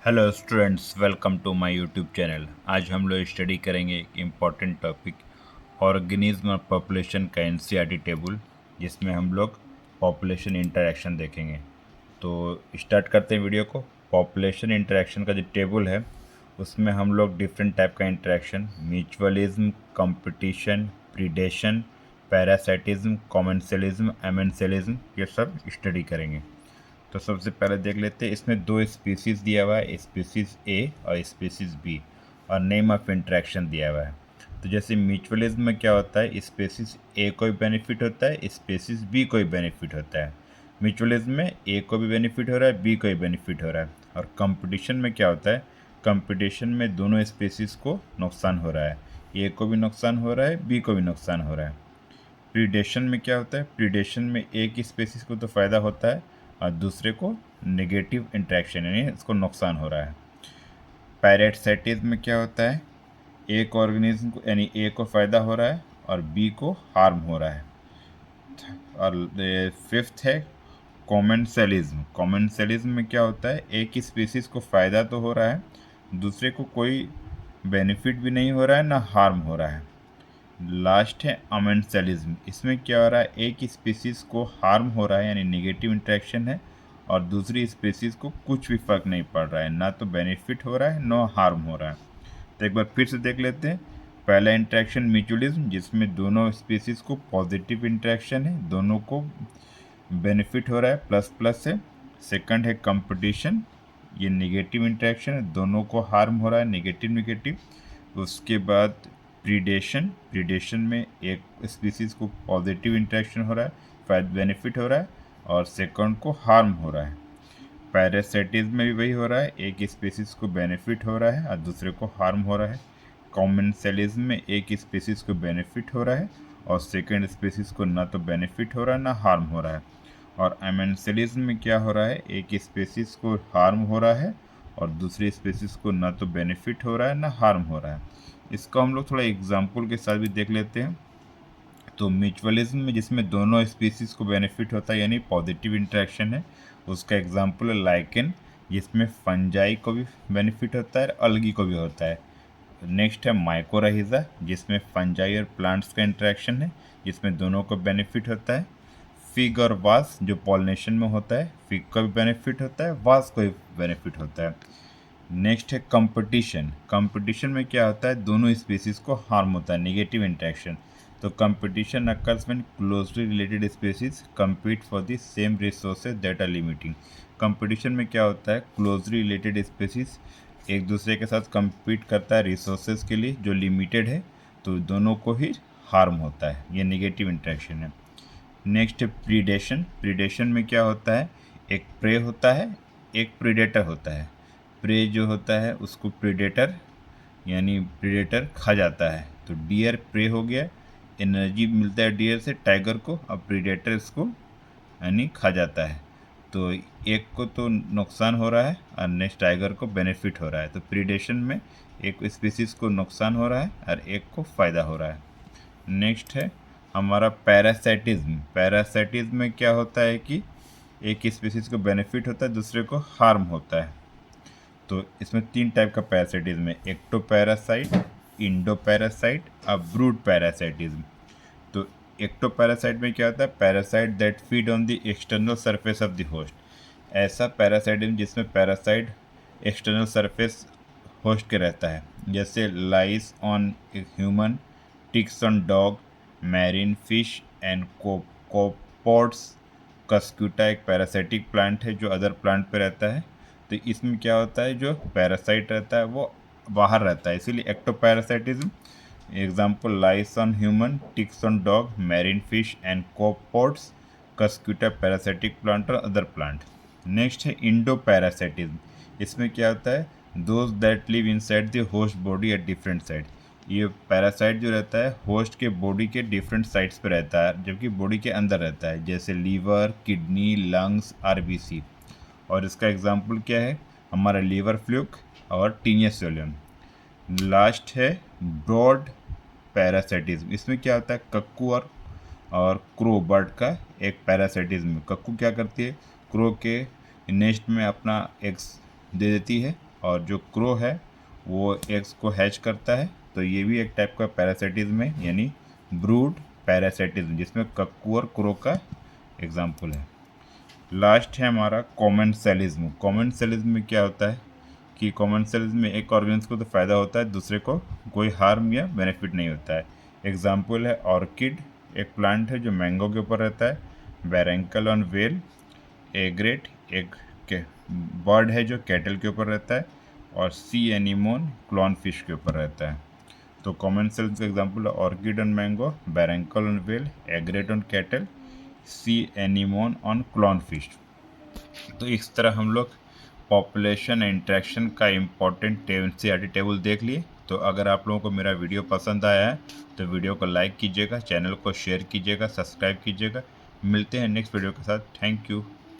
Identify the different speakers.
Speaker 1: Hello students, welcome to my YouTube channel. आज हम लोग स्टडी करेंगे एक इम्पॉर्टेंट टॉपिक ऑर्गेनिज्म और पॉपुलेशन का एनसीईआरटी टेबल, जिसमें हम लोग पॉपुलेशन इंटरैक्शन देखेंगे। तो स्टार्ट करते हैं वीडियो को। पॉपुलेशन इंटरैक्शन का जो टेबल है उसमें हम लोग डिफरेंट टाइप का interaction, mutualism, competition, predation, parasitism, commensalism, amensalism, ये सब स्टडी करेंगे। तो सबसे पहले देख लेते हैं, इसमें दो स्पीसीज़ दिया हुआ है, स्पीसीज़ ए और स्पीसीज़ बी, और नेम ऑफ इंट्रैक्शन दिया हुआ है। तो जैसे म्यूचुअलिज्म में क्या होता है, स्पीसीज़ ए को भी बेनिफिट होता है, स्पीसीज़ बी को भी बेनिफिट होता है। म्यूचुअलिज्म में ए को भी बेनिफिट हो रहा है, बी को भी बेनिफिट हो रहा है। और कंपटीशन में क्या होता है, कंपटीशन में दोनों स्पीसीज़ को नुकसान हो रहा है, ए को भी नुकसान हो रहा है, बी को भी नुकसान हो रहा है। प्रीडेशन में क्या होता है, प्रीडेशन में एक स्पीसीज को तो फ़ायदा होता है और दूसरे को नेगेटिव इंट्रैक्शन यानी इसको नुकसान हो रहा है। पैरासाइटिज्म में क्या होता है, एक ऑर्गेनिज्म को यानी ए को फ़ायदा हो रहा है और बी को हार्म हो रहा है। और फिफ्थ है कॉमेंसलिज्म। कॉमेंसलिज्म में क्या होता है, एक स्पीसीज़ को फ़ायदा तो हो रहा है, दूसरे को कोई बेनिफिट भी नहीं हो रहा है ना हार्म हो रहा है। लास्ट है अमेंसलिज्म। इसमें क्या हो रहा है, एक स्पीसीज़ को हार्म हो रहा है यानी नेगेटिव इंट्रैक्शन है, और दूसरी स्पीसीज़ को कुछ भी फर्क नहीं पड़ रहा है, ना तो बेनिफिट हो रहा है ना हार्म हो रहा है। तो एक बार फिर से देख लेते हैं। पहला इंट्रैक्शन म्यूचुअलिज्म, जिसमें दोनों स्पीसीज़ को पॉजिटिव इंट्रैक्शन है, दोनों को बेनिफिट हो रहा है, प्लस प्लस है। सेकंड है कंपटीशन, ये नेगेटिव इंट्रैक्शन है, दोनों को हार्म हो रहा है, नेगेटिव नेगेटिव। उसके बाद प्रीडेशन, प्रीडेशन में एक स्पीसीज़ को पॉजिटिव इंट्रैक्शन हो रहा है, फायदा बेनिफिट हो रहा है, और सेकंड को हार्म हो रहा है। पैरासाइटिज्म में भी वही हो रहा है, एक स्पीसीज़ को बेनिफिट हो रहा है और दूसरे को हार्म हो रहा है। कॉमेंसलिज्म में एक स्पीसीज़ को बेनिफिट हो रहा है और सेकंड स्पीसीज़ को ना तो बेनिफिट हो रहा है ना हार्म हो रहा है। और एमेंसलिज्म में क्या हो रहा है, एक स्पीसीज़ को हार्म हो रहा है और दूसरी स्पीसीज़ को ना तो बेनिफिट हो रहा है ना हार्म हो रहा है। इसको हम लोग थोड़ा एग्जाम्पल के साथ भी देख लेते हैं। तो म्यूचुअलिज्म में जिसमें दोनों स्पीसीज़ को बेनिफिट होता है यानी पॉजिटिव इंट्रैक्शन है, उसका एग्जाम्पल है लाइकेन, जिसमें फंजाई को भी बेनिफिट होता है, अलगी को भी होता है। नेक्स्ट है माइकोराइजा, जिसमें फंजाई और प्लांट्स का इंट्रैक्शन है, जिसमें दोनों को बेनिफिट होता है। फिग और वास, जो पॉलिनेशन में होता है, फिग का भी बेनिफिट होता है, वास को भी बेनिफिट होता है। नेक्स्ट है कंपटीशन। कंपटीशन में क्या होता है, दोनों स्पीसीज़ को हार्म होता है, नेगेटिव इंट्रैक्शन। तो competition occurs when closely related species compete for the same resources that are limiting. Competition में क्या होता है, क्लोजली रिलेटेड स्पीसीज एक दूसरे के साथ compete करता है रिसोर्सेज के लिए जो लिमिटेड है, तो दोनों को ही हार्म होता है, ये नेगेटिव इंट्रैक्शन है। नेक्स्ट है प्रीडेशन। प्रीडेशन में क्या होता है, एक प्रे होता है, एक प्रीडेटर होता है। प्रे जो होता है उसको प्रीडेटर यानी प्रीडेटर खा जाता है। तो डियर प्रे हो गया, एनर्जी मिलता है डियर से टाइगर को, अब प्रीडेटर इसको यानी खा जाता है। तो एक को तो नुकसान हो रहा है और नेक्स्ट टाइगर को बेनिफिट हो रहा है। तो प्रीडेशन में एक स्पीसीज़ को नुकसान हो रहा है और एक को फ़ायदा हो रहा है। नेक्स्ट है हमारा पैरासाइटिज्म। पैरासाइटिज्म में क्या होता है कि एक स्पीसीज़ को बेनिफिट होता है, दूसरे को हार्म होता है। तो इसमें तीन टाइप का पैरासाइटिज्म है, एक्टोपैरासाइट, इंडोपैरासाइट और ब्रूड पैरासाइटिज्म। तो एक्टोपैरासाइट में क्या होता है, parasite that feed on the external surface of the host. ऐसा पैरासाइटिज्म जिसमें पैरासाइट एक्सटर्नल सरफेस होस्ट के रहता है, जैसे lice on human, ticks on dog, marine fish and copepods. Cuscuta एक पैरासाइटिक प्लांट है जो अदर प्लांट पे रहता है। तो इसमें क्या होता है, जो पैरासाइट रहता है वो बाहर रहता है, इसीलिए ectoparasitism. Example lice on human, ticks on dog, marine fish and copepods. Cuscuta parasitic plant और अदर प्लांट। नेक्स्ट है इंडो पैरासाइटिज्म। इसमें क्या होता है, those that live inside the host body at different side. ये पैरासाइट जो रहता है होस्ट के बॉडी के डिफरेंट साइड्स पे रहता है, जबकि बॉडी के अंदर रहता है, जैसे लीवर, किडनी, लंग्स, आरबीसी। और इसका एग्जाम्पल क्या है, हमारा लीवर फ्लूक और टीनिया सोलियम। लास्ट है ब्रॉड पैरासाइटिज्म। इसमें क्या होता है, कक्कू और क्रो बर्ड का एक पैरासाइटिज्म। कक्कू क्या करती है, क्रो के नेस्ट में अपना एग्स दे देती है और जो क्रो है वो एग्स को हैच करता है। तो ये भी एक टाइप का पैरासिटिज्म है, यानी ब्रूड पैरासिटिज्म, जिसमें कक्कू और क्रो का एग्जाम्पल है। लास्ट है हमारा कॉमेंसलिज्म। कॉमेंसलिज्म में क्या होता है कि कॉमेंसलिज्म में एक ऑर्गेनिज्म को तो फ़ायदा होता है, दूसरे को कोई हार्म या बेनिफिट नहीं होता है। एग्जाम्पल है ऑर्किड, एक प्लांट है जो मैंगो के ऊपर रहता है। बैरेंकल ऑन वेल, एग्रेट एक बर्ड है जो कैटल के ऊपर रहता है। और सी एनीमोन क्लॉन फिश के ऊपर रहता है। तो कॉमन सेल्स का एग्जाम्पल है orchid on mango, barnacle on whale, egret on cattle, sea anemone on clown fish. तो इस तरह हम लोग पॉपुलेशन इंटरेक्शन का इम्पोर्टेंट एनसीईआरटी टेबल देख लिए। तो अगर आप लोगों को मेरा वीडियो पसंद आया है तो वीडियो को लाइक कीजिएगा, चैनल को शेयर कीजिएगा, सब्सक्राइब कीजिएगा। मिलते हैं नेक्स्ट वीडियो के साथ। Thank you.